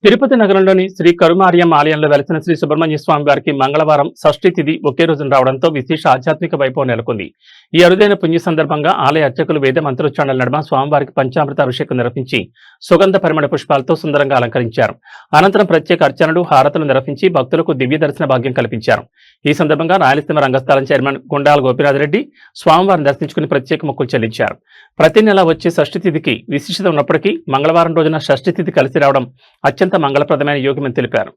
తిరుపతి నగరంలోని శ్రీ కరుమార్యం ఆలయంలో వెలసిన శ్రీ సుబ్రహ్మణ్య స్వామి వారికి మంగళవారం షష్ఠి తిథి ఒకే రోజున రావడంతో విశేష ఆధ్యాత్మిక వైభవం నెలకొంది. ఈ అరుదైన పుణ్య సందర్భంగా ఆలయ అర్చకులు వేద మంత్రోచ్చారణల నడుమ స్వామివారికి పంచామృత అభిషేకం నిర్వహించి సుగంధ పరిమళ పుష్పాలతో సుందరంగా అలంకరించారు. అనంతరం ప్రత్యేక అర్చనలు హారతులు నిర్వహించి భక్తులకు దివ్య దర్శన భాగ్యం కల్పించారు. ఈ సందర్భంగా రాయలసీమ రంగస్థలం చైర్మన్ గుండాల గోపీనాథ్ రెడ్డి స్వామివారిని దర్శించుకుని ప్రత్యేక మొక్కులు చెల్లించారు. ప్రతి నెల వచ్చే షష్ఠి తిథికి విశిష్టత ఉన్నప్పటికీ మంగళవారం రోజున షష్ఠి తిథి కలిసి రావడం అత్యంత మంగళప్రదమైన యోగమని తెలిపారు.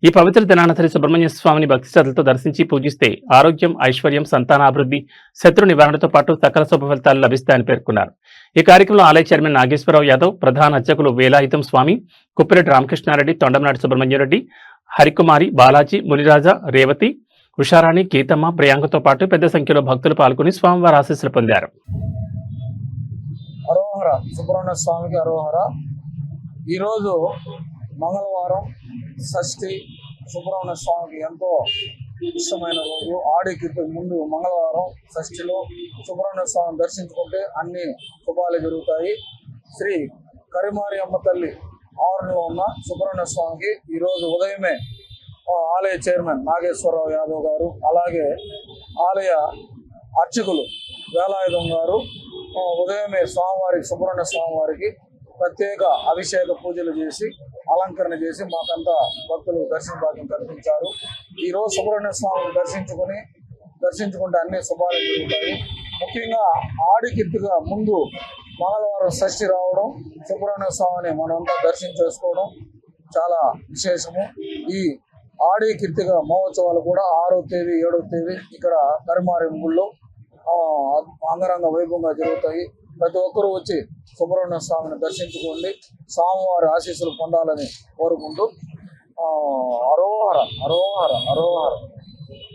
ఈ పవిత్ర దినాన శ్రీ సుబ్రహ్మణ్య స్వామిని భక్తి శ్రద్ధలతో దర్శించి పూజిస్తే ఆరోగ్యం, ఐశ్వర్యం, సంతానాభివృద్ధి, శత్రు నివారణతో పాటు సకల శుభ ఫలితాలు లభిస్తాయని పేర్కొన్నారు. ఈ కార్యక్రమంలో ఆలయ చైర్మన్ నాగేశ్వరరావు యాదవ్, ప్రధాన అర్చకులు వేలాయుధం స్వామి, కుప్పిరెడ్డి రామకృష్ణారెడ్డి, తొండంనాటి సుబ్రహ్మణ్యరెడ్డి, హరికుమారి, బాలాజీ, మునిరాజ, రేవతి, ఉషారాణి, గీతమ్మ, ప్రియాంకతో పాటు పెద్ద సంఖ్యలో భక్తులు పాల్గొని స్వామివారి ఆశీస్సులు పొందారు. అరోహర సుబ్రహ్మణ్య స్వామికి అరోహర. ఈరోజు మంగళవారం షష్ఠి సుబ్రహ్మణ్య స్వామికి ఎంతో ఇష్టమైన రోజు. ఆడికి ముందు మంగళవారం షష్ఠిలో సుబ్రహ్మణ్య స్వామిని దర్శించుకుంటే అన్ని శుభాలు జరుగుతాయి. శ్రీ కరిమారి అమ్మ తల్లి ఆవరణలో ఉన్న సుబ్రహ్మణ్య స్వామికి ఈరోజు ఉదయమే ఆలయ చైర్మన్ నాగేశ్వరరావు యాదవ్ గారు, అలాగే ఆలయ అర్చకులు వేలాయుధం గారు ఉదయమే స్వామివారికి సుబ్రహ్మణ్య స్వామివారికి ప్రత్యేక అభిషేక పూజలు చేసి అలంకరణ చేసి మాకంతా భక్తులు దర్శన భాగ్యం కల్పించారు. ఈరోజు సుబ్రహ్మణ్య స్వామిని దర్శించుకుంటే అన్ని శుభాలు జరుగుతాయి. ముఖ్యంగా ఆడికిత్తుగా ముందు మంగళవారం షష్ఠి రావడం, సుబ్రహ్మణ్య స్వామిని మనంతా దర్శించేసుకోవడం చాలా విశేషము. ఈ ఆడి కీర్తిగా మహోత్సవాలు కూడా 6వ తేదీ 7వ తేదీ ఇక్కడ కరిమార్యం గుళ్ళో అంగరంగ వైభవంగా జరుగుతాయి. ప్రతి ఒక్కరూ వచ్చి సుబ్రహ్మణ్య స్వామిని దర్శించుకోండి, స్వామివారి ఆశీస్సులు పొందాలని కోరుకుంటూ అరోహర అరోహర అరోహర.